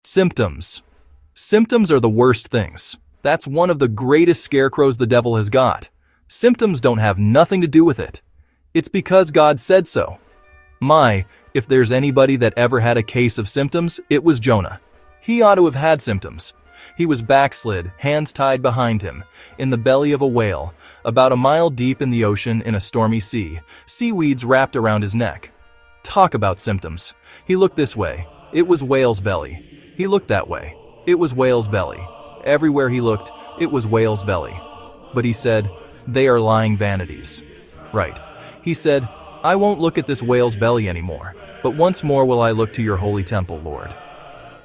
Symptoms. Symptoms are the worst things. That's one of the greatest scarecrows the devil has got. Symptoms don't have nothing to do with it. It's because God said so. If there's anybody that ever had a case of symptoms, it was Jonah. He ought to have had symptoms. He was backslid, hands tied behind him, in the belly of a whale, about a mile deep in the ocean in a stormy sea, seaweeds wrapped around his neck. Talk about symptoms. He looked this way. It was whale's belly. He looked that way. It was whale's belly. Everywhere he looked, it was whale's belly. But he said, "They are lying vanities." Right. He said, "I won't look at this whale's belly anymore, but once more will I look to your holy temple, Lord."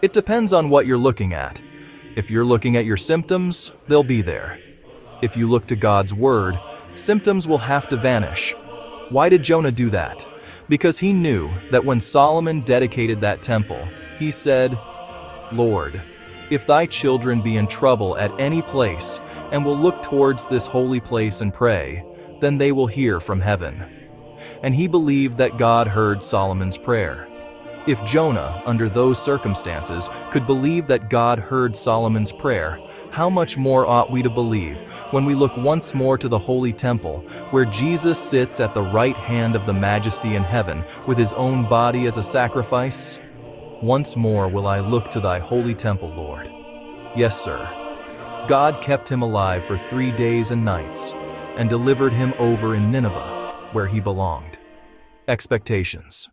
It depends on what you're looking at. If you're looking at your symptoms, they'll be there. If you look to God's word, symptoms will have to vanish. Why did Jonah do that? Because he knew that when Solomon dedicated that temple, he said, "Lord, if thy children be in trouble at any place and will look towards this holy place and pray, then they will hear from heaven." And he believed that God heard Solomon's prayer. If Jonah, under those circumstances, could believe that God heard Solomon's prayer, how much more ought we to believe when we look once more to the holy temple, where Jesus sits at the right hand of the Majesty in heaven with his own body as a sacrifice? Once more will I look to thy holy temple, Lord. Yes, sir. God kept him alive for 3 days and nights and delivered him over in Nineveh, where he belonged. Expectations.